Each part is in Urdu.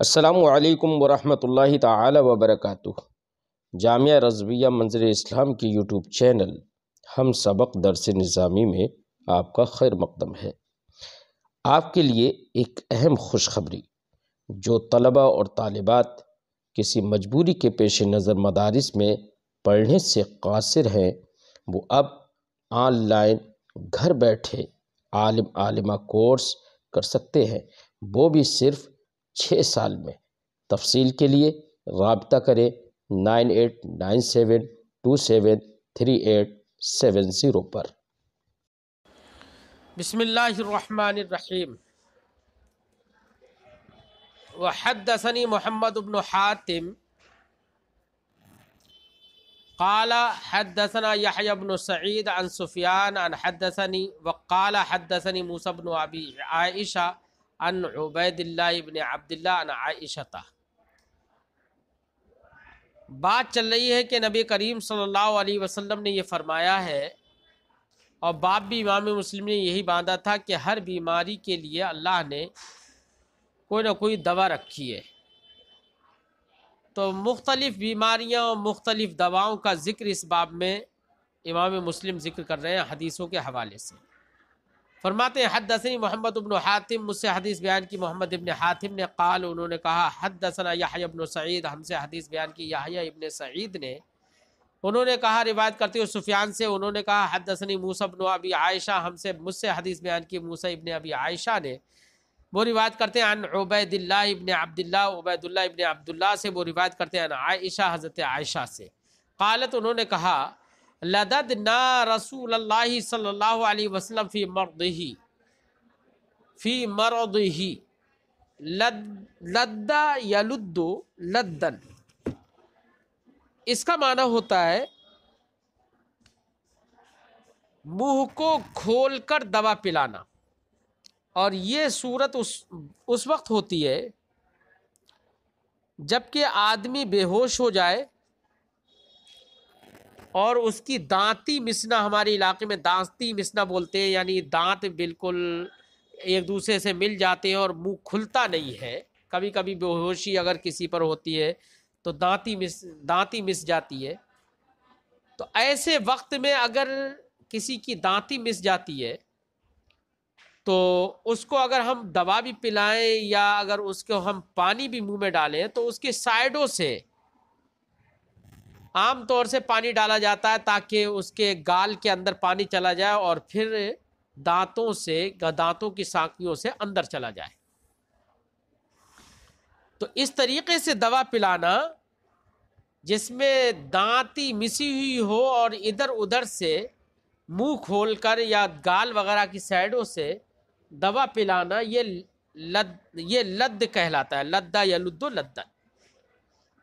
السلام علیکم ورحمۃ اللہ تعالی وبرکاتہ۔ جامعہ رضویہ منظر اسلام کی یوٹیوب چینل ہم سبق درس نظامی میں آپ کا خیر مقدم ہے۔ آپ کے لیے ایک اہم خوشخبری، جو طلباء اور طالبات کسی مجبوری کے پیش نظر مدارس میں پڑھنے سے قاصر ہیں، وہ اب آن لائن گھر بیٹھے عالمہ کورس کر سکتے ہیں، وہ بھی صرف 6 سال میں۔ تفصیل کے لیے رابطہ کریں 9897273870 پر۔ بسم اللہ الرحمن الرحیم۔ وحدثنی محمد بن حاتم قال حدثنا يحيى بن سعيد عن سفيان عن حدثني وقال حدثني موسى بن ابي عائشة عن عبید اللہ بن عبداللہ عن عائشة۔ بات چل رہی ہے کہ نبی کریم صلی اللہ علیہ وسلم نے یہ فرمایا ہے، اور باب بھی امام مسلم نے یہی باندھا تھا کہ ہر بیماری کے لیے اللہ نے کوئی نہ کوئی دوا رکھی ہے۔ تو مختلف بیماریاں اور مختلف دواؤں کا ذکر اس باب میں امام مسلم ذکر کر رہے ہیں حدیثوں کے حوالے سے۔ فرماتے ہیں حدثنی محمد بن حاتم، مجھ سے حدیث بیان کی محمد ابن حاتم نے، قال انہوں نے کہا حدثنا یحییٰ بن سعید، ہم سے حدیث بیان کی یحییٰ ابن سعید نے، انہوں نے کہا روایت کرتے ہوئے سفیان سے، انہوں نے کہا حدثنی موسیٰ بن ابی عائشہ، مجھ سے حدیث بیان کی موسیٰ ابن ابی عائشہ نے، وہ روایت کرتے ہیں عن عبید اللہ ابن عبداللہ، عبید اللہ ابن عبداللہ سے، وہ روایت کرتے ہیں عن عائشہ، حضرت عائشہ سے، قالت انہوں نے کہا لددنا رسول اللہ صلی اللہ علیہ وسلم فی مرضہ لد یلد لدن، اس کا معنی ہوتا ہے منہ کو کھول کر دوا پلانا، اور یہ صورت اس وقت ہوتی ہے جب کہ آدمی بے ہوش ہو جائے اور اس کی دانتی مسنا، ہمارے علاقے میں دانتی مسنا بولتے ہیں، یعنی دانت بالکل ایک دوسرے سے مل جاتے ہیں اور منہ کھلتا نہیں ہے۔ کبھی کبھی بے ہوشی اگر کسی پر ہوتی ہے تو دانتی مس جاتی ہے۔ تو ایسے وقت میں اگر کسی کی دانتی مس جاتی ہے تو اس کو اگر ہم دوا بھی پلائیں یا اگر اس کو ہم پانی بھی منہ میں ڈالیں تو اس کے سائڈوں سے عام طور سے پانی ڈالا جاتا ہے تاکہ اس کے گال کے اندر پانی چلا جائے اور پھر دانتوں کی ساکیوں سے اندر چلا جائے۔ تو اس طریقے سے دوا پلانا جس میں دانتی مسی ہوئی ہو اور ادھر ادھر سے منہ کھول کر یا گال وغیرہ کی سائڈوں سے دوا پلانا، یہ لد کہلاتا ہے، لدہ یا لدو لدن۔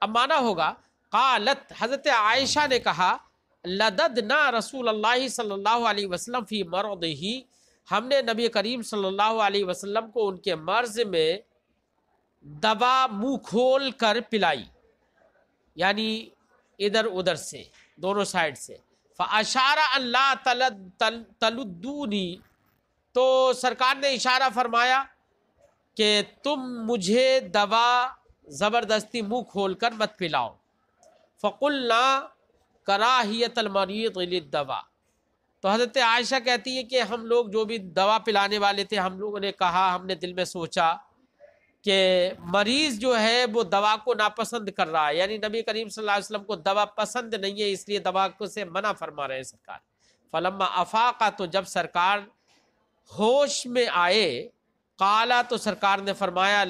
اب معنی ہوگا قالت، حضرت عائشہ نے کہا لددنا رسول اللہ صلی اللہ علیہ وسلم فی مرضہ، ہم نے نبی کریم صلی اللہ علیہ وسلم کو ان کے مرض میں دوا منہ کھول کر پلائی، یعنی ادھر ادھر سے دونوں سائڈ سے۔ فاشار ان لا تلدونی، تو سرکار نے اشارہ فرمایا کہ تم مجھے دوا زبردستی منہ کھول کر مت پلاؤ۔ فقلنا کراہیت المریض للدوا، تو حضرت عائشہ کہتی ہے کہ ہم لوگ جو بھی دوا پلانے والے تھے، ہم لوگوں نے کہا، ہم نے دل میں سوچا کہ مریض جو ہے وہ دوا کو ناپسند کر رہا ہے، یعنی نبی کریم صلی اللہ علیہ وسلم کو دوا پسند نہیں ہے، اس لیے دوا کو سے منع فرما رہے ہیں سرکار۔ فلما افاقہ، تو جب سرکار ہوش میں آئے، قالا، تو سرکار نے فرمایا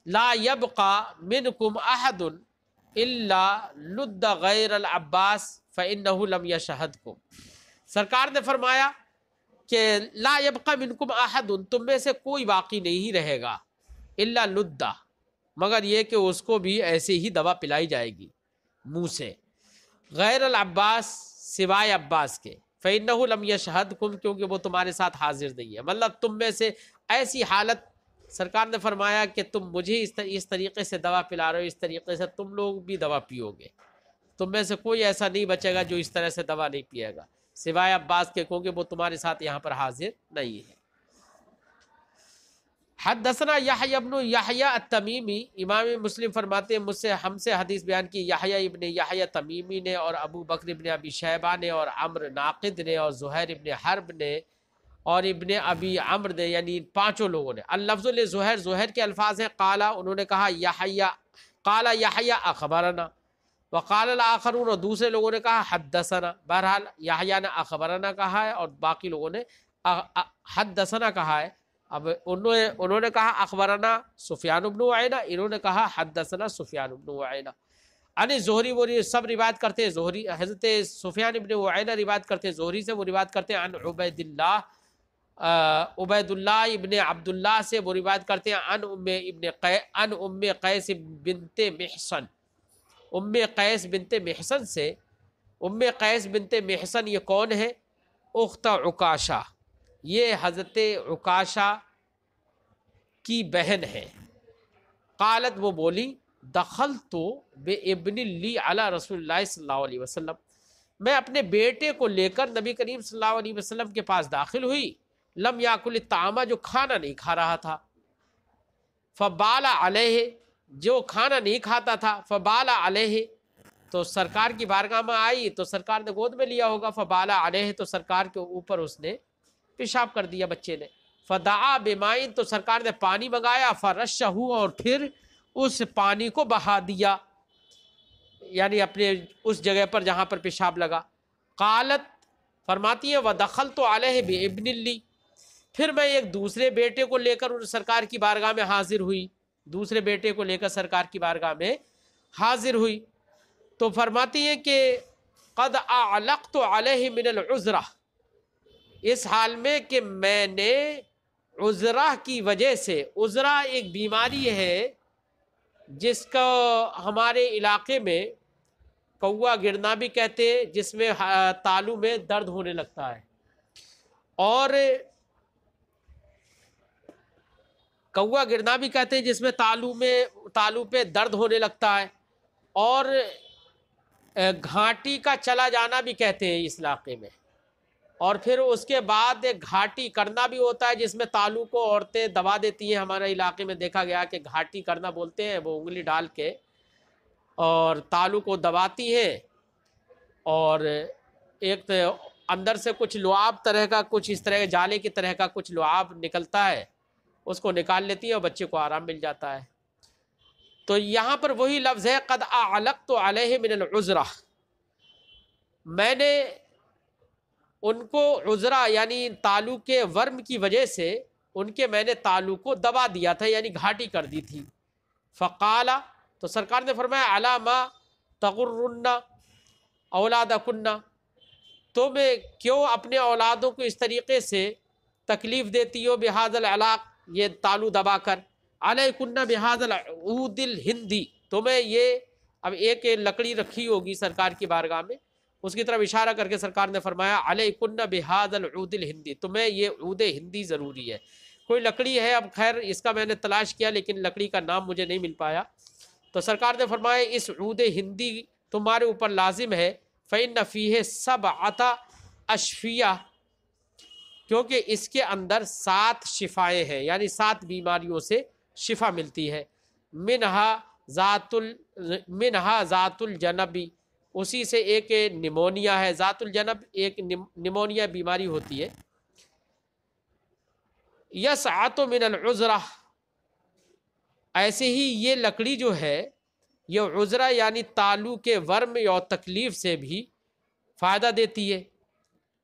لا يبقى منكم احد الا لد غیر العباس فانه لم يشهدكم، سرکار نے فرمایا کہ لا يبقى منكم احد، تم میں سے کوئی باقی نہیں رہے گا، الا لدہ، مگر یہ کہ اس کو بھی ایسے ہی دوا پلائی جائے گی منہ سے، غیر العباس، سوائے عباس کے، فإنه لم يشهدكم، کیونکہ وہ تمہارے ساتھ حاضر نہیں ہے، مطلب تم میں سے ایسی حالت، سرکار نے فرمایا کہ تم مجھے اس طریقے سے دوا پلا رہے ہو، اس طریقے سے تم لوگ بھی دوا پیو گے، تم میں سے کوئی ایسا نہیں بچے گا جو اس طرح سے دوا نہیں پیے گا، سوائے عباس کے، کیونکہ وہ تمہارے ساتھ یہاں پر حاضر نہیں ہے۔ حدثنا یحییٰ ابن یحییٰ التمیمی، امام مسلم فرماتے ہیں ہم سے حدیث بیان کی یحییٰ ابن یحییٰ تمیمی نے اور ابو بکر ابن ابی شیبہ نے اور عمرو ناقد نے اور زہیر ابن حرب نے اور ابن ابی عمرو نے، یعنی پانچوں لوگوں نے۔ اللفظ لزہیر، زہیر کے الفاظ ہیں قالا، انہوں نے کہا یحییٰ، قالا یحییٰ اخبرنا، وقال الاخرون، اور دوسرے لوگوں نے کہا حدثنا۔ بہرحال یحییٰ نے اخبرنا کہا ہے اور باقی لوگوں نے حدثنا کہا ہے۔ اب انہوں نے کہا اخبرنا سفیان بن عیینہ، انہوں نے کہا حدثنا سفیان بن عیینہ۔ ان زہری، وہ سب روایت کرتے ہیں زہری، حضرت سفیان بن عیینہ روایت کرتے ہیں زہری سے، وہ روایت کرتے ہیں عن عبید اللہ ابن عبداللہ سے، وہ روایت کرتے ہیں عن ام قیس بنت محصن، ام قیس بنت محصن سے۔ ام قیس بنت محصن یہ کون ہے؟ اخت عکاشہ، یہ حضرت عکاشہ کی بہن ہے۔ قالت، وہ بولی دخلت بابن لی علی رسول اللہ صلی اللہ علیہ وسلم، میں اپنے بیٹے کو لے کر نبی کریم صلی اللہ علیہ وسلم کے پاس داخل ہوئی، لم یاکل الطعام، جو کھانا نہیں کھا رہا تھا، فبال علیہ، جو کھانا نہیں کھاتا تھا، فبال علیہ، تو سرکار کی بارگاہ میں آئی تو سرکار نے گود میں لیا ہوگا، فبال علیہ، تو سرکار کے اوپر اس نے پیشاب کر دیا بچے نے، فدعا بمائن، تو سرکار نے پانی منگایا، فرشہ، اور پھر اس پانی کو بہا دیا، یعنی اپنے اس جگہ پر جہاں پر پیشاب لگا۔ قالت، فرماتی ہے ودخلت علیہ بابن لی، پھر میں ایک دوسرے بیٹے کو لے کر ان سرکار کی بارگاہ میں حاضر ہوئی، دوسرے بیٹے کو لے کر سرکار کی بارگاہ میں حاضر ہوئی، تو فرماتی ہے کہ قد اعلقت علیہ من العذرہ، اس حال میں کہ میں نے عذرہ کی وجہ سے، عذرہ ایک بیماری ہے جس کو ہمارے علاقے میں کوا گرنا بھی کہتے ہیں، جس میں تالو میں درد ہونے لگتا ہے، اور کوا گرنا بھی کہتے ہیں جس میں تالو پہ درد ہونے لگتا ہے، اور گھاٹی کا چلا جانا بھی کہتے ہیں اس علاقے میں، اور پھر اس کے بعد گھاٹی کرنا بھی ہوتا ہے جس میں تالو کو عورتیں دبا دیتی ہیں۔ ہمارے علاقے میں دیکھا گیا کہ گھاٹی کرنا بولتے ہیں، وہ انگلی ڈال کے اور تالو کو دباتی ہیں، اور ایک اندر سے کچھ لعاب طرح کا، کچھ اس طرح جالے کی طرح کا کچھ لعاب نکلتا ہے، اس کو نکال لیتی ہے اور بچے کو آرام مل جاتا ہے۔ تو یہاں پر وہی لفظ ہے قد اعلقت علیہ من العذرہ، میں نے ان کو عذرہ یعنی تالو کے ورم کی وجہ سے ان کے میں نے تالو کو دبا دیا تھا، یعنی گھاٹی کر دی تھی۔ فقال، تو سرکار نے فرمایا علی ما تغرن اولادکن، تم کیوں اپنے اولادوں کو اس طریقے سے تکلیف دیتی ہو، بہذا العلاق، یہ تالو دبا کر، علیکن بہذا العود الہندی، تمہیں یہ، اب ایک لکڑی رکھی ہوگی سرکار کی بارگاہ میں، اس کی طرف اشارہ کر کے سرکار نے فرمایا علیکن بہذا العود الہندی، تمہیں یہ عود ہندی ضروری ہے۔ کوئی لکڑی ہے، اب خیر اس کا میں نے تلاش کیا لیکن لکڑی کا نام مجھے نہیں مل پایا، تو سرکار نے فرمایا اس عود ہندی تمہارے اوپر لازم ہے، فإن فیہ سبعۃ اشفیہ، کیونکہ اس کے اندر 7 شفائیں ہیں، یعنی 7 بیماریوں سے شفا ملتی ہے۔ منہا ذات الجنبی، اسی سے ایک نمونیا ہے، ذات الجنب ایک نمونیا بیماری ہوتی ہے۔ یسعۃ من العذرہ، ایسے ہی یہ لکڑی جو ہے یہ عذرہ یعنی تالو کے ورم اور تکلیف سے بھی فائدہ دیتی ہے،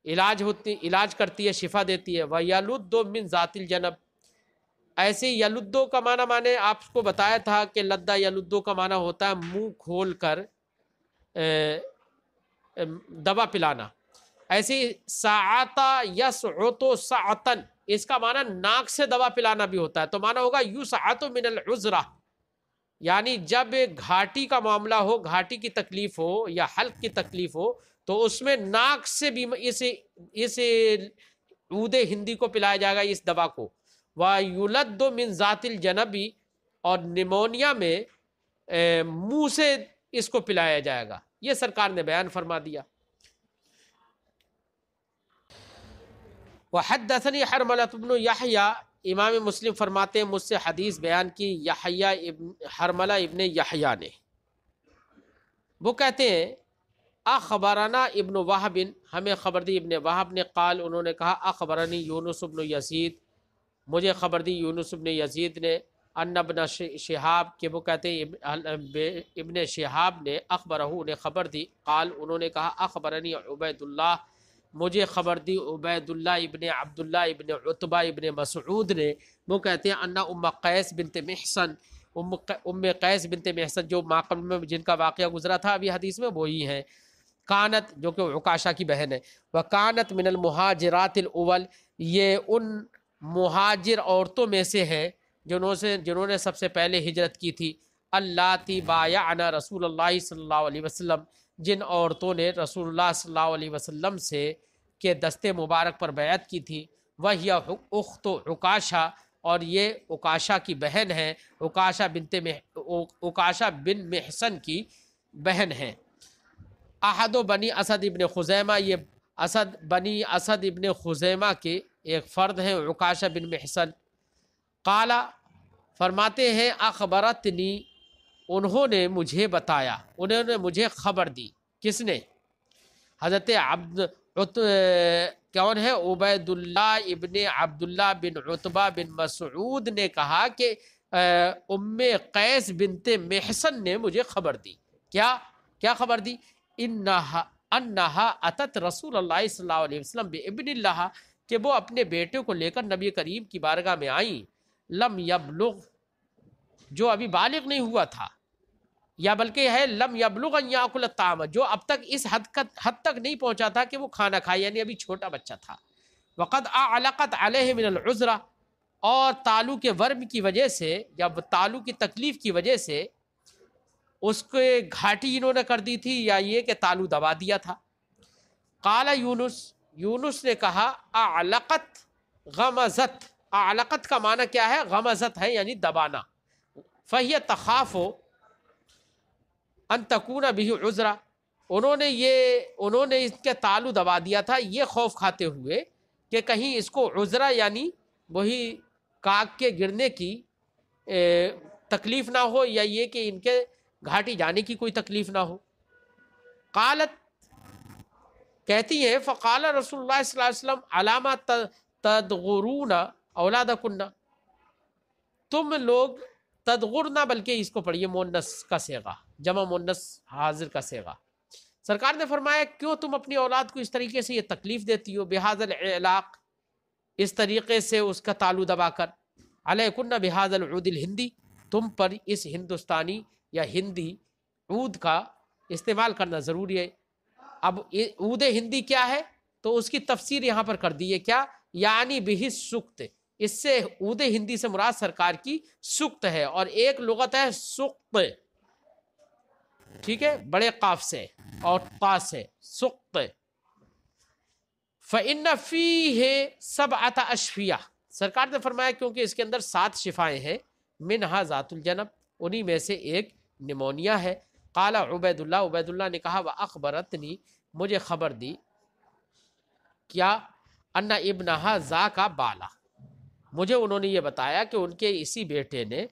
علاج کرتی ہے، شفا دیتی ہے۔ وَيَلُدُّ مِن ذَاتِ الْجَنَب، ایسے یلدو کا معنی آپ کو بتایا تھا کہ لدہ یلدو کا معنی ہوتا ہے منہ کھول کر دوا پلانا، ایسے ساعتا یسعۃ سعتن، اس کا معنی ناک سے دوا پلانا بھی ہوتا ہے، تو معنی ہوگا یسعۃ من العذرہ، یعنی جب گھاٹی کا معاملہ ہو، گھاٹی کی تکلیف ہو یا حلق کی تکلیف ہو، تو اس میں ناک سے بھی اس عود ہندی کو پلایا جائے گا، اس دوا کو۔ وَيُلَدُّ مِن ذَاتِ الْجَنَبِ، اور نمونیا میں منہ سے اس کو پلایا جائے گا، یہ سرکار نے بیان فرما دیا۔ وحدثني حرملة بن يحيى امام مسلم فرماتے ہیں مجھ سے حدیث بیان کی یحییٰ ابن حرملہ ابن یحییٰ نے، وہ کہتے ہیں اخبرنا ابن وہب، ہمیں خبر دی ابن وہب نے، قال انہوں نے کہا اخبرنی یونس ابن یزید، مجھے خبر دی یونس ابن یزید نے، ان ابن شہاب، کہ وہ کہتے ہیں ابن شہاب نے اخبرہ نے خبر دی، قال انہوں نے کہا اخبرنی عبید اللہ، مجھے خبر دی عبید اللہ ابن عبداللہ ابن عتبہ ابن مسعود نے، وہ کہتے ہیں ان ام قیس بنت محصن، ام قیس بنت محصن جو ماقبل میں جن کا واقعہ گزرا تھا ابھی حدیث میں وہی ہیں، کانت جو کہ عکاشہ کی بہن ہے، وکانت من المہاجرات الاول، یہ ان مہاجر عورتوں میں سے ہیں جنہوں نے سب سے پہلے ہجرت کی تھی، اللاتی بایعنا رسول اللہ صلی اللہ علیہ وسلم، جن عورتوں نے رسول اللہ صلی اللہ علیہ وسلم سے کے دستے مبارک پر بیعت کی تھی، وہی اخت عکاشہ، اور یہ عکاشہ کی بہن ہے، عکاشہ بن محصن کی بہن ہے، احد بنی اسد ابن خزیمہ، یہ بنی اسد ابن خزیمہ کے ایک فرد ہیں عکاشہ بن محصن، قال فرماتے ہیں اخبرتنی، انہوں نے مجھے بتایا، انہوں نے مجھے خبر دی، کس نے؟ حضرت کون ہے؟ عبید اللہ ابن عبداللہ بن عتبہ بن مسعود نے کہا کہ ام قیس بنت محصن نے مجھے خبر دی، کیا خبر دی؟ انہا اتت رسول اللہ صلی اللہ علیہ وسلم بابن اللہ، کہ وہ اپنے بیٹے کو لے کر نبی کریم کی بارگاہ میں آئیں، لم یبلغ، جو ابھی بالغ نہیں ہوا تھا، یا بلکہ ہے لم یبلغ ان یاکل الطعام، جو اب تک اس حد تک نہیں پہنچا تھا کہ وہ کھانا کھائے، یعنی ابھی چھوٹا بچہ تھا، وقد اعلقت علیہ من العذرہ، اور تالو کے ورم کی وجہ سے، یا تالو کی تکلیف کی وجہ سے اس کے گھاٹی انہوں نے کر دی تھی، یا یہ کہ تالو دبا دیا تھا، قال یونس نے کہا اعلقت غمزت، اعلقت کا معنی کیا ہے؟ غمزت ہے یعنی دبانا، فہی تخاف ان تکون بہ عذرا، انہوں نے اس کے تالو دبا دیا تھا یہ خوف کھاتے ہوئے کہ کہیں اس کو عذرا یعنی وہی کاک کے گرنے کی تکلیف نہ ہو، یا یہ کہ ان کے گھاٹی جانے کی کوئی تکلیف نہ ہو۔ قالت، کہتی ہیں فقال رسول اللہ صلی اللہ علیہ وسلم علامہ تدغرون اولادکن، تم لوگ تدغرنا، بلکہ اس کو پڑھیے مونس کا صیغہ، جمع مونس حاضر کا صیغہ، سرکار نے فرمایا کیوں تم اپنی اولاد کو اس طریقے سے یہ تکلیف دیتی ہو، بہذا العلاق، اس طریقے سے اس کا تالو دبا کر، علیکن بہذا العود الہندی، تم پر اس ہندوستانی یا ہندی عود کا استعمال کرنا ضروری ہے۔ اب عود ہندی کیا ہے؟ تو اس کی تفسیر یہاں پر کر دی ہے، کیا یعنی بہ سکت، اس سے عود ہندی سے مراد سرکار کی سکت ہے، اور ایک لغت ہے سکت، ٹھیک ہے، بڑے قاف سے اور طا سے، سکت۔ فإن فیہ سبعۃ اشفیہ، سرکار نے فرمایا کیونکہ اس کے اندر 7 شفائیں ہیں، منہا ذات الجنب، انہی میں سے ایک نمونیا ہے۔ قال عبید اللہ نے کہا وأخبرتنی، مجھے خبر دی، کیا؟ ان ابنہا ذاک بالا، مجھے انہوں نے یہ بتایا کہ ان کے اسی بیٹے نے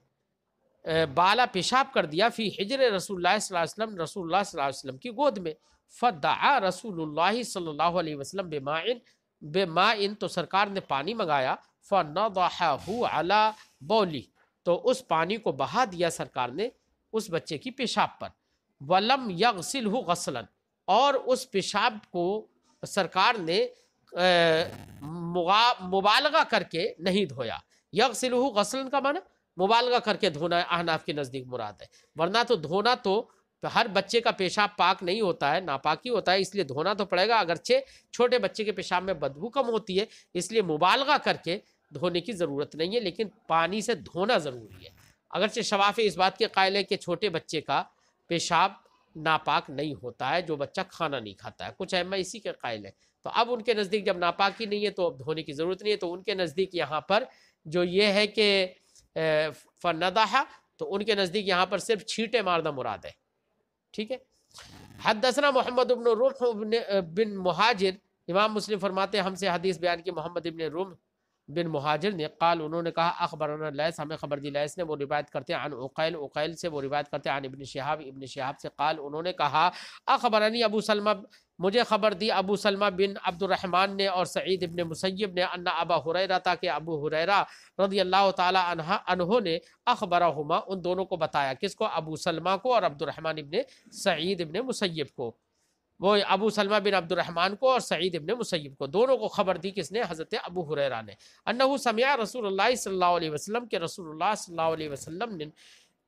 بالا پیشاب کر دیا، فی حجر رسول اللہ صلی اللہ علیہ وسلم، رسول اللہ صلی اللہ علیہ وسلم کی گود میں، فدعا رسول اللہ صلی اللہ علیہ وسلم بماء، تو سرکار نے پانی منگایا، فنضحہ علی بولی، تو اس پانی کو بہا دیا سرکار نے اس بچے کی پیشاب پر، ولم یغسلہ غسلا، اور اس پیشاب کو سرکار نے مبالغہ کر کے نہیں دھویا، یغسلہ غسلا کا معنی مبالغہ کر کے دھونا احناف کے نزدیک مراد ہے، ورنہ تو دھونا تو ہر بچے کا پیشاب پاک نہیں ہوتا ہے، ناپاکی ہوتا ہے، اس لیے دھونا تو پڑے گا، اگرچہ چھوٹے بچے کے پیشاب میں بدبو کم ہوتی ہے، اس لیے مبالغہ کر کے دھونے کی ضرورت نہیں ہے، لیکن پانی سے دھونا ضروری ہے۔ اگرچہ شوافی اس بات کے قائل ہے کہ چھوٹے بچے کا پیشاب ناپاک نہیں ہوتا ہے جو بچہ کھانا نہیں کھاتا ہے، کچھ ائمہ اسی کے قائل ہے، تو اب ان کے نزدیک جب ناپاکی نہیں ہے تو اب دھونے کی ضرورت نہیں ہے، تو ان کے نزدیک یہاں پر جو یہ ہے کہ فندحہ، تو ان کے نزدیک یہاں پر صرف چھینٹے مارنا مراد ہے، ٹھیک ہے۔ حدثنا محمد بن رمح بن مہاجر، امام مسلم فرماتے ہیں ہم سے حدیث بیان کی محمد بن رمح بن مہاجر نے قال انہوں نے کہا اخبرنا لیث ہمیں خبر دی لیث نے وہ روایت کرتے ہیں عن عقیل عقیل سے وہ روایت کرتے ہیں عن ابن شہاب سے قال انہوں نے کہا اخبرنی ابو سلمہ مجھے خبر دی ابو سلمہ بن عبد الرحمن نے اور سعید ابن مسیب نے ان ابا ہریرہ کہ ابو ہریرہ رضی اللہ تعالی عنہ نے اخبرہما ان دونوں کو بتایا، کس کو؟ ابو سلمہ کو اور عبد الرحمن ابن سعید ابن مسیب کو، وہ ابو سلمہ بن عبد الرحمن کو اور سعید ابن مسیب کو، دونوں کو خبر دی کس نے؟ حضرت ابو ہریرہ نے، انہو سمع رسول اللہ صلی اللہ علیہ وسلم کہ رسول اللہ صلی اللہ علیہ وسلم نے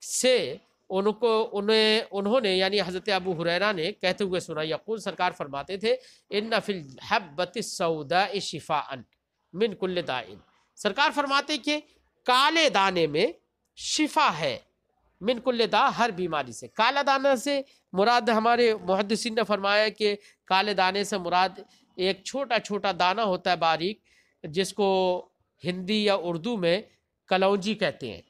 سے انہوں نے یعنی حضرت ابو ہریرہ نے کہتے ہوئے سنا، یقول سرکار فرماتے تھے ان فی الحبۃ السوداء شفاء من کل داء، سرکار فرماتے کہ کالے دانے میں شفا ہے، من کل داء ہر بیماری سے۔ کالا دانہ سے مراد ہمارے محدثین نے فرمایا کہ کالے دانے سے مراد ایک چھوٹا چھوٹا دانہ ہوتا ہے باریک، جس کو ہندی یا اردو میں کلونجی کہتے ہیں،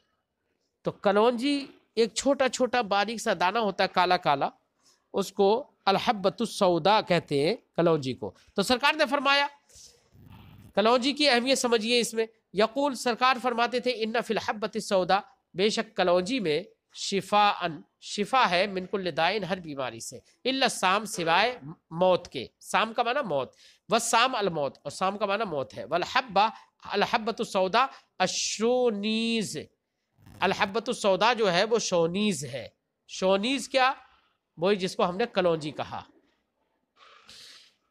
تو کلونجی ایک چھوٹا چھوٹا باریک سا دانہ ہوتا ہے کالا کالا، اس کو الحبۃ السوداء کہتے ہیں کلونجی کو۔ تو سرکار نے فرمایا کلونجی کی اہمیت سمجھیے اس میں، یقول سرکار فرماتے تھے ان فی الحبۃ السوداء بے شک کلونجی میں شفا ہے من کل دائن ہر بیماری سے، الا السام سوائے موت کے، سام کا معنی موت، والسام الموت اور سام کا معنی موت ہے، والحبہ الحبۃ السوداء الشونیز، الحبۃ السوداء جو ہے وہ شونیز ہے، شونیز کیا؟ وہی جس کو ہم نے کلونجی کہا۔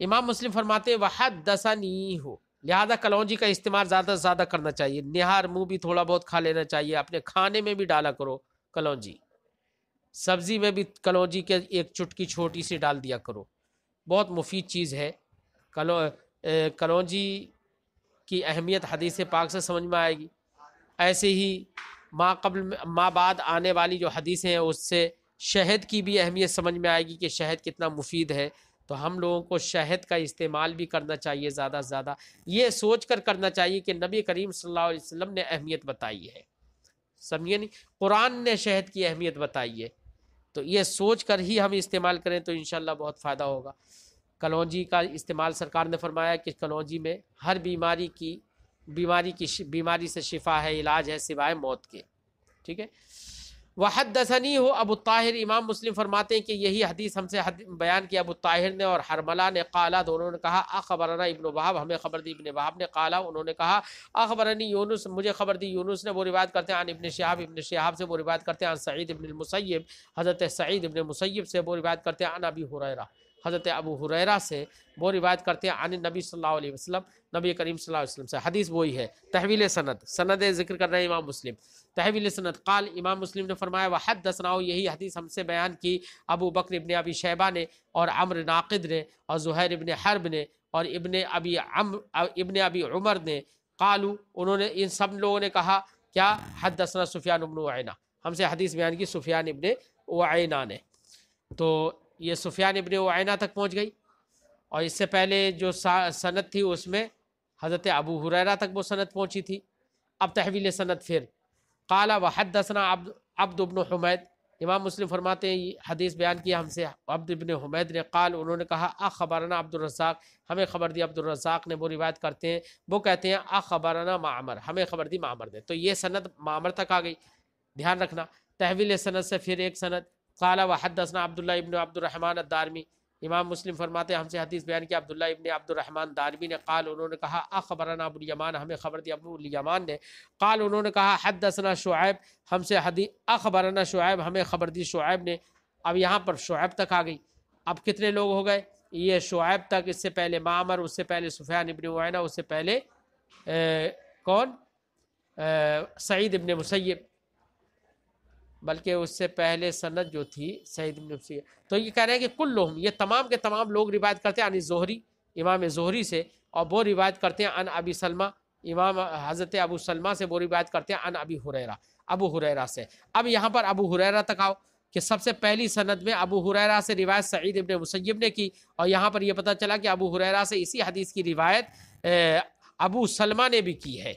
امام مسلم فرماتے وحدثنی ہو، لہذا کلونجی کا استعمال زیادہ سے زیادہ کرنا چاہیے، نہار منہ بھی تھوڑا بہت کھا لینا چاہیے، اپنے کھانے میں بھی ڈالا کرو کلونجی، سبزی میں بھی کلونجی کے ایک چٹکی چھوٹی سی ڈال دیا کرو، بہت مفید چیز ہے۔ کلونجی کی اہمیت حدیث پاک سے سمجھ میں آئے گی، ایسے ہی ماں بعد آنے والی جو حدیثیں ہیں اس سے شہد کی بھی اہمیت سمجھ میں آئے گی کہ شہد کتنا مفید ہے، تو ہم لوگوں کو شہد کا استعمال بھی کرنا چاہیے زیادہ سے زیادہ، یہ سوچ کر کرنا چاہیے کہ نبی کریم صلی اللہ علیہ وسلم نے اہمیت بتائی ہے، سمجھے نہیں، قرآن نے شہد کی اہمیت بتائی ہے، تو یہ سوچ کر ہی ہم استعمال کریں تو انشاءاللہ بہت فائدہ ہوگا۔ کلونجی کا استعمال سرکار نے فرمایا کہ کلونجی میں ہر بیماری سے شفا ہے، علاج ہے سوائے موت کے، ٹھیک ہے۔ وحدثنی ہو ابو الطاہر، امام مسلم فرماتے ہیں کہ یہی حدیث ہم سے بیان کیا ابو الطاہر نے اور حرملہ نے، قالا دونوں نے کہا اخبرنا ابن وہب ہمیں خبر دی ابن وہب نے، قالا انہوں نے کہا اخبرنی یونس مجھے خبر دی یونس نے، وہ روایت کرتے ہیں عن ابن شہاب سے وہ روایت کرتے ہیں عن سعید ابن المسیب حضرت سعید ابن مسیب سے وہ روایت کرتے ہیں عن ابی ہریرہ حضرت ابو ہریرہ سے وہ روایت کرتے ہیں عن نبی صلی اللہ علیہ وسلم نبی کریم صلی اللہ علیہ وسلم سے، حدیث وہی ہے، تحویل سند ذکر کر رہے ہیں امام مسلم، تحویل سند قال امام مسلم نے فرمایا وحدثنا یہی حدیث ہم سے بیان کی ابو بکر ابن ابی شیبہ نے اور عمرو ناقد نے اور زہیر ابن حرب نے اور ابن ابی عمر نے، قالو انہوں نے ان سب لوگوں نے کہا کیا؟ حدثنا سفیان ابن عیینہ، ہم سے حدیث بیان کی سفیان ابن عیینہ نے، تو یہ سفیان ابن عیینہ تک پہنچ گئی، اور اس سے پہلے جو سند تھی اس میں حضرت ابو ہریرہ تک وہ سند پہنچی تھی۔ اب تحویل سند پھر قال وحدثنا عبد بن حمید، امام مسلم فرماتے ہیں یہ حدیث بیان کیا ہم سے عبد بن حمید نے، قال انہوں نے کہا اخبرنا عبد الرزاق ہمیں خبر دی عبد الرزاق نے، وہ روایت کرتے ہیں وہ کہتے ہیں اخبرنا معمر ہمیں خبر دی معمر نے، تو یہ سند معمر تک آ گئی، دھیان رکھنا۔ تحویل سند سے پھر ایک سند قال وحدثنا عبداللہ ابن عبد الرحمن الدارمی، امام مسلم فرماتے ہیں ہم سے حدیث بیان کیا عبداللہ ابن عبد الرحمن دارمی نے، قال انہوں نے کہا اخبرنا ابو الیمان ہمیں خبر دی ابو الیمان نے، قال انہوں نے کہا حدثنا شعیب ہم سے اخبرنا شعیب ہمیں خبر دی شعیب نے۔ اب یہاں پر شعیب تک آ گئی، اب کتنے لوگ ہو گئے؟ یہ شعیب تک، اس سے پہلے معمر، اس سے پہلے سفیان ابن عیینہ، اس سے پہلے کون؟ سعید ابن مسیب، بلکہ اس سے پہلے سند جو تھی سعید ابن مسیب، تو یہ کہہ رہے ہیں کہ کلہم یہ تمام کے تمام لوگ روایت کرتے ہیں عن زہری امام زہری سے، اور وہ روایت کرتے ہیں عن ابی سلمہ امام حضرت ابو سلمہ سے، وہ روایت کرتے ہیں عن ابی ہریرہ ابو ہریرہ سے۔ اب یہاں پر ابو ہریرہ تک آؤ کہ سب سے پہلی سند میں ابو ہریرہ سے روایت سعید ابن مسیب نے کی، اور یہاں پر یہ پتہ چلا کہ ابو ہریرہ سے اسی حدیث کی روایت ابو سلمہ نے بھی کی ہے،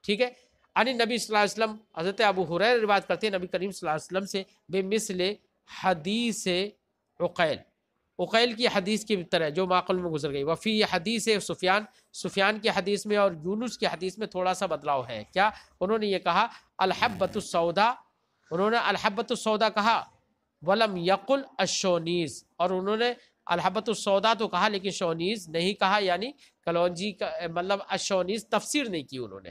ٹھیک ہے۔ عن نبی صلی اللہ علیہ وسلم حضرت ابو ہریرہ روایت کرتے ہیں نبی کریم صلی اللہ علیہ وسلم سے بمثل حدیث عقیل، عقیل کی حدیث کی طرح جو معقل میں گزر گئی. وفی یہ حدیث ہے سفیان کی حدیث میں اور یونس کی حدیث میں تھوڑا سا بدلاؤ ہے. کیا؟ انہوں نے یہ کہا الحبۃ السودا، انہوں نے الحبۃ السودا کہا، ولم یقل الشونیز، اور انہوں نے الحبۃ السودا تو کہا لیکن شونیز نہیں کہا، یعنی کلونجی کا مطلب الشونیز تفسیر نہیں کی انہوں نے.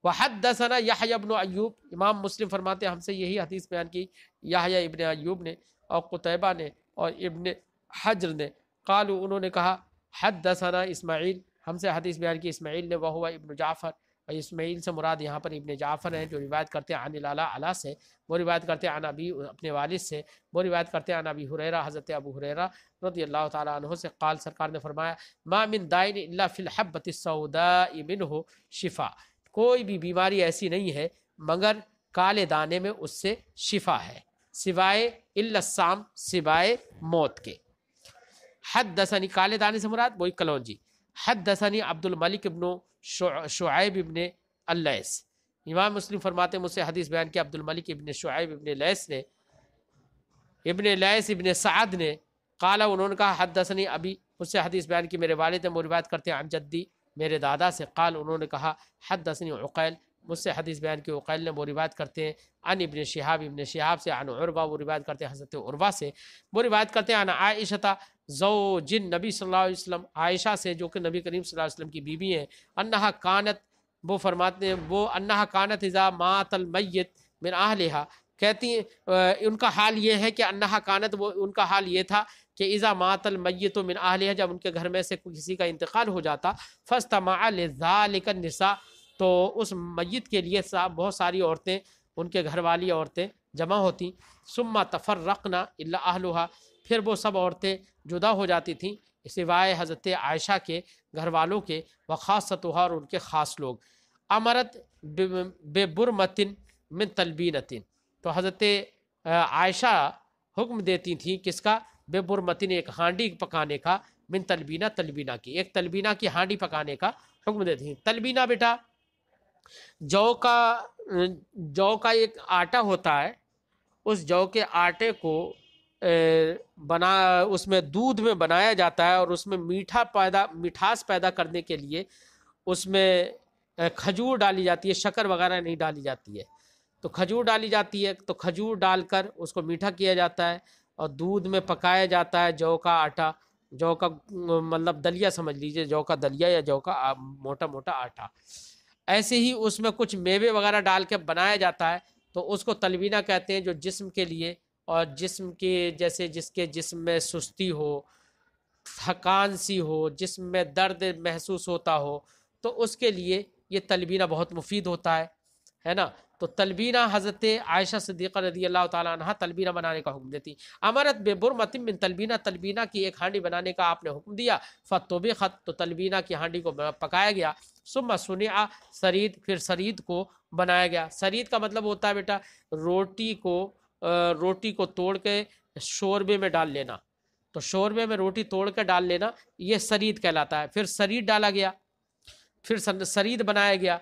وحدثنا یحییٰ ابن ایوب، امام مسلم فرماتے ہیں ہم سے یہی حدیث بیان کی یحییٰ ابن ایوب نے اور قتیبہ نے اور ابن حجر نے. قالوا، انہوں نے کہا حدثنا اسماعیل، ہم سے حدیث بیان کی اسماعیل نے، وہو ابن جعفر، اور اسماعیل سے مراد یہاں پر ابن جعفر ہیں جو روایت کرتے ہیں عن الاعلیٰ، اعلیٰ سے، وہ روایت کرتے ہیں عن ابی، اپنے والد سے، وہ روایت کرتے ہیں عن ابی ہریرہ، حضرت ابو ہریرہ رضی اللہ تعالیٰ عنہ سے، قال، سرکار نے فرمایا ما من دائن الا فی الحبۃ السوداء منہ شفا، کوئی بھی بیماری ایسی نہیں ہے مگر کالے دانے میں اس سے شفا ہے، سوائے الا السام، سوائے موت کے. حدثنی، کالے دانے سے مراد وہی کلونجی. حدثنی عبد الملک ابن شعیب ابن اللیث، امام مسلم فرماتے ہیں مجھ سے حدیث بیان کیا عبد الملک ابن شعیب ابن لیث نے، ابن لیث ابن سعد نے. قال، انہوں نے کہا حدثنی ابی، مجھ سے حدیث بیان کی میرے والد ہیں، وہ روایت کرتے ہیں عن جدی، میرے دادا سے. قال، انہوں نے کہا حدثنی عقیل، مجھ سے حدیث بیان کی عقیل نے، وہ روایت کرتے ہیں عن ابن شہاب، ابن شہاب سے، عن عروہ، وہ روایت کرتے ہیں حضرت عروہ سے، وہ روایت کرتے ہیں عن عائشہ زوج نبی صلی اللہ علیہ وسلم، عائشہ سے جو کہ نبی کریم صلی اللہ علیہ وسلم کی بیوی ہیں. انہا کانت، وہ فرماتے ہیں وہ انہا کانت اذا مات المیت من اہلہا، کہتی ہیں ان کا حال یہ ہے کہ انہا کانت، وہ ان کا حال یہ تھا کہ اذا مات المیت من اہلہا، جب ان کے گھر میں سے کسی کا انتقال ہو جاتا، فاستمع لذالک النساء، تو اس میت کے لیے بہت ساری عورتیں، ان کے گھر والی عورتیں جمع ہوتی. ثم تفرقنا الا اہلہا، پھر وہ سب عورتیں جدا ہو جاتی تھیں سوائے حضرت عائشہ کے گھر والوں کے، وخاصتها، اور ان کے خاص لوگ. امرت ببرمۃ من تلبینۃ، تو حضرت عائشہ حکم دیتی تھیں کس کا؟ ببرمۃ، ایک ہانڈی پکانے کا، من تلبینہ، تلبینہ کی، ایک تلبینہ کی ہانڈی پکانے کا حکم دیتی تھیں. تلبینہ بیٹا جو کا ایک آٹا ہوتا ہے، اس جو کے آٹے کو اس میں دودھ میں بنایا جاتا ہے، اور اس میں مٹھاس پیدا کرنے کے لیے اس میں کھجور ڈالی جاتی ہے، شکر وغیرہ نہیں ڈالی جاتی ہے. تو کھجور ڈالی جاتی ہے، تو کھجور ڈال کر اس کو میٹھا کیا جاتا ہے اور دودھ میں پکایا جاتا ہے جو کا آٹا، جو کا مطلب دلیا سمجھ لیجئے، جو کا دلیا یا جو کا موٹا موٹا آٹا. ایسے ہی اس میں کچھ میوے وغیرہ ڈال کے بنایا جاتا ہے، تو اس کو تلبینہ کہتے ہیں. جو جسم کے لیے، اور جسم کے جیسے جس کے جسم میں سستی ہو، تھکان سی ہو، جسم میں درد محسوس ہوتا ہو، تو اس کے لیے یہ تلبینہ بہت مفید ہوتا ہے نا. تو تلبینہ حضرت عائشہ صدیقہ رضی اللہ تعالیٰ عنہ تلبینہ بنانے کا حکم دیتی. امرت ببرمۃ من تلبینہ، تلبینہ کی ایک ہانڈی بنانے کا آپ نے حکم دیا. فطبخت، تو تلبینہ کی ہانڈی کو پکایا گیا. ثم صنع سرید، پھر سرید کو بنایا گیا. سرید کا مطلب ہوتا ہے بیٹا روٹی کو توڑ کے شوربے میں ڈال لینا، تو شوربے میں روٹی توڑ کے ڈال لینا، یہ سرید کہلاتا ہے. پھر سرید ڈالا گیا، پھر سرید بنایا گیا.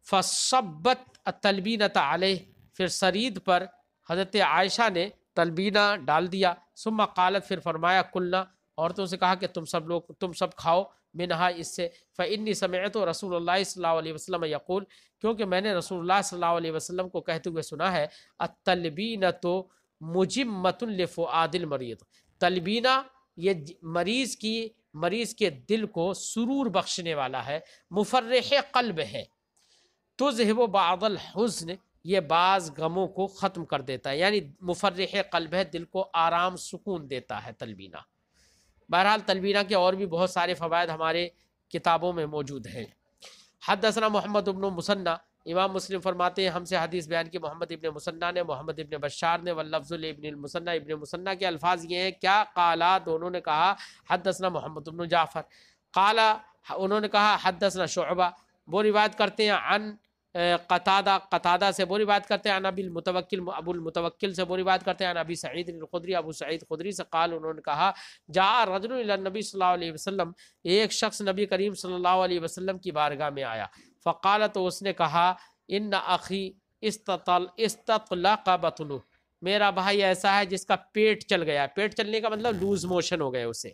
فصبت التلبینۃ علیہ، پھر سرید پر حضرت عائشہ نے تلبینہ ڈال دیا. ثم قالت، پھر فرمایا کلنا، عورتوں سے کہا کہ تم سب کھاؤ، منہا، اس سے. فإنی سمعت رسول اللہ صلی اللہ علیہ وسلم یقول، کیونکہ میں نے رسول اللہ صلی اللہ علیہ وسلم کو کہتے ہوئے سنا ہے، التلبینۃ مجمۃ لفؤاد المریض، تلبینہ یہ مریض کے دل کو سرور بخشنے والا ہے، مفرح قلب ہے. تذہب بعض الحزن، یہ بعض غموں کو ختم کر دیتا ہے، یعنی مفرح قلب ہے، دل کو آرام سکون دیتا ہے تلبینہ. بہرحال تلبینہ کے اور بھی بہت سارے فوائد ہمارے کتابوں میں موجود ہیں. حدثنا محمد ابن مسنہ، امام مسلم فرماتے ہیں ہم سے حدیث بیان کی محمد ابن مسنہ نے، محمد ابن بشار نے، واللفظ ابن المسنہ، ابن مسنہ کے الفاظ یہ ہیں کیا؟ قالا، دونوں نے کہا حدثنا محمد ابن جعفر، قالا، انہوں نے کہا حدثنا شعبہ، وہ روایت کرتے ہیں عن قتادہ سے، وہ روایت کرتے ہیں عن ابو المتوکل سے، وہ روایت کرتے ہیں عن ابی سعید الخدری، ابو سعید خدری سے، قال، انہوں نے کہا جاء رجل الی النبی صلی اللہ علیہ وسلم، ایک شخص نبی کریم صلی اللہ علیہ وسلم کی بارگاہ میں آیا. فقال، تو اس نے کہا ان اخی استطلق بطنہ، میرا بھائی ایسا ہے جس کا پیٹ چل گیا. پیٹ چلنے کا مطلب لوز موشن ہو گئے اسے.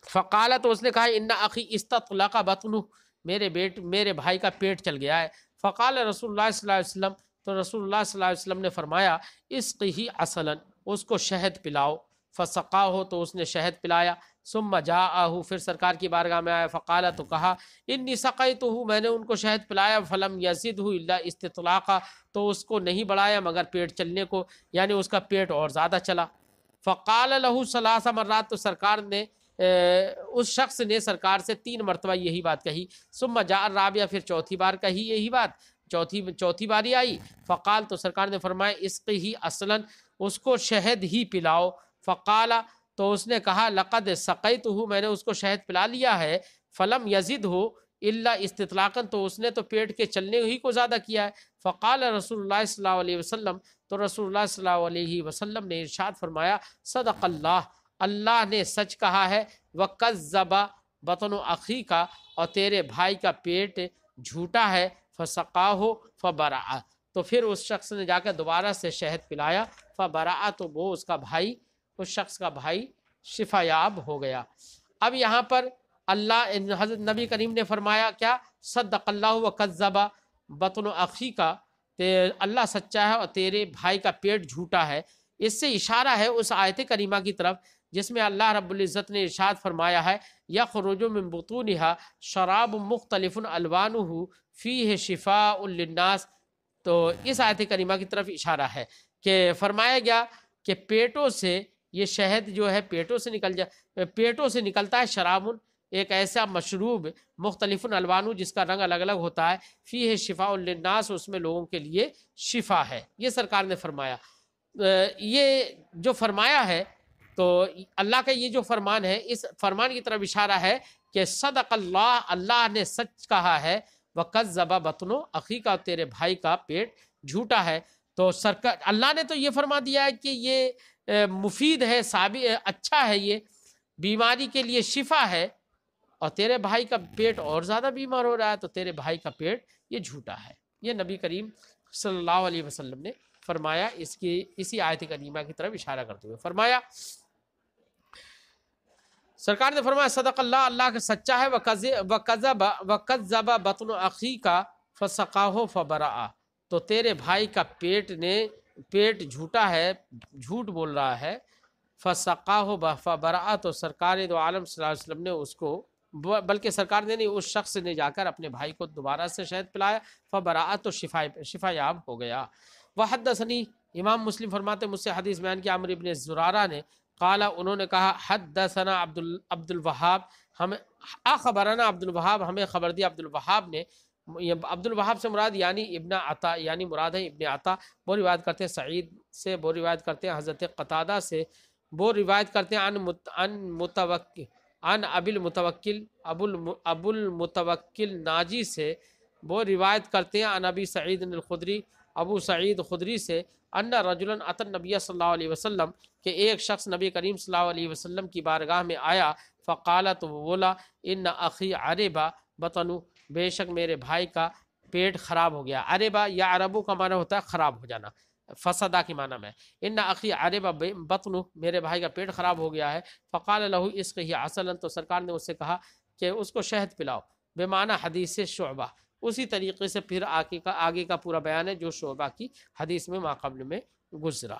فقال تو اس نے کہا ان اخی استطلق بطنہ میرے بھائی کا پیٹ چل گیا ہے. فقال رسول اللہ صلی اللہ علیہ وسلم تو رسول اللہ صلی اللہ علیہ وسلم نے فرمایا اسقہ عسلا اس کو شہد پلاؤ. فسقاہ تو اس نے شہد پلایا. ثم جاءہ پھر سرکار کی بارگاہ میں آیا. فقال تو کہا انی سقیتہ میں نے ان کو شہد پلایا. فلم یزدہ الا استطلاقا تو اس کو نہیں بڑھایا مگر پیٹ چلنے کو، یعنی اس کا پیٹ اور زیادہ چلا. فقال لہ ثلاث مرات تو سرکار نے اس شخص نے سرکار سے 3 مرتبہ یہی بات کہی. ثم جاء الرابعہ پھر چوتھی بار کہی یہی بات، چوتھی باری آئی. فقال تو سرکار نے فرمایا اسقہ اصلا اس کو شہد ہی پلاؤ. فقال تو اس نے کہا لقد سقیتہ میں نے اس کو شہد پلا لیا ہے. فلم یزدہ الا استطلاقا تو اس نے تو پیٹ کے چلنے ہی کو زیادہ کیا ہے. فقال رسول اللہ صلی اللہ علیہ وسلم تو رسول اللہ صلی اللہ علیہ وسلم نے ارشاد فرمایا صدق اللہ اللہ نے سچ کہا ہے. وَكَذَّبَ بَطْنُ أَخِيكَ اور تیرے بھائی کا پیٹ جھوٹا ہے. فَسَقَاهُ فَبَرَعَ تو پھر اس شخص نے جا کے دوبارہ سے شہد پلایا. فَبَرَعَ تو وہ اس شخص کا بھائی شفا یاب ہو گیا. اب یہاں پر اللہ حضرت نبی کریم نے فرمایا کیا؟ صدق اللہ وَكَذَّبَ بَطْنُ أَخِيكَ اللہ سچا ہے اور تیرے بھائی کا پیٹ جھوٹا ہے. اس سے اشارہ ہے اس آیت کریمہ کی طرف جس میں اللہ رب العزت نے ارشاد فرمایا ہے یخرج من بطونها شراب مختلف الوانہ فیہ شفاء للناس. تو اس آیت کریمہ کی طرف اشارہ ہے کہ فرمایا گیا کہ پیٹوں سے یہ شہد جو ہے پیٹوں سے نکلتا ہے. شراب ایک ایسا مشروب مختلف الوانہ جس کا رنگ الگ الگ ہوتا ہے. فیہ شفاء للناس اس میں لوگوں کے لیے شفا ہے. یہ سرکار نے فرمایا. یہ جو فرمایا ہے تو اللہ کا یہ جو فرمان ہے اس فرمان کی طرف اشارہ ہے کہ صدق اللہ اللہ نے سچ کہا ہے. وَكَذَّبَ بَطْنُ أَخِيكَ تیرے بھائی کا پیٹ جھوٹا ہے. تو سرکار اللہ نے تو یہ فرما دیا ہے کہ یہ مفید ہے، اچھا ہے، یہ بیماری کے لیے شفا ہے. اور تیرے بھائی کا پیٹ اور زیادہ بیمار ہو رہا ہے تو تیرے بھائی کا پیٹ یہ جھوٹا ہے. یہ نبی کریم صلی اللہ علیہ وسلم نے فرمایا. اسی آیت کریمہ کی طرف اشارہ کرتے ہوئے فرمایا سرکار نے فرمایا صدق اللہ اللہ کا سچا ہے. وَكَذَّبَ بَطْنُ أَخِيكَ فَسَقَاهُ فَبَرَعَ تو تیرے بھائی کا پیٹ جھوٹا ہے، جھوٹ بول رہا ہے. فَسَقَاهُ فَبَرَعَ تو سرکار دو عالم صلی اللہ علیہ وسلم نے اس کو بلکہ سرکار نے نہیں اس شخص نے جا کر اپنے بھائی کو دوبارہ سے شہد پلایا. فَبَرَعَ تو شفا یاب ہو گیا. وحدثنی امام مسلم فرماتے مجھ سے حدیث بیان کیا عمرو بن زرارہ نے قال انہوں نے کہا حدثنا عبد الوہاب ہمیں اخبرنا عبد الوہاب ہمیں خبر دیا عبد الوہاب نے. عبد الوہاب سے مراد یعنی ابن عطا یعنی مراد ہے ابن عطا. وہ روایت کرتے ہیں سعید سے، وہ روایت کرتے ہیں حضرت قتادہ سے، وہ روایت کرتے ہیں عن ابو المتوکل ناجی سے، وہ روایت کرتے ہیں عن ابی سعید الخدری ابو سعید خدری سے ان رجلا اتى النبی صلی اللہ علیہ وسلم کہ ایک شخص نبی کریم صلی اللہ علیہ وسلم کی بارگاہ میں آیا. فقال تو وہ بولا ان اخی عربا بطنو بے شک میرے بھائی کا پیٹ خراب ہو گیا. عربا یا عربو کا معنی ہوتا ہے خراب ہو جانا، فسدہ کی معنی میں. ان اخی عربا بطنو میرے بھائی کا پیٹ خراب ہو گیا ہے. فقال له اسقه عسلا تو سرکار نے اس سے کہا کہ اس کو شہد پلاؤ. بے معنی حدیث شعبہ. اسی طریقے سے پھر آگے کا پورا بیان ہے جو شعبہ کی حدیث میں ماقبل میں گزرا.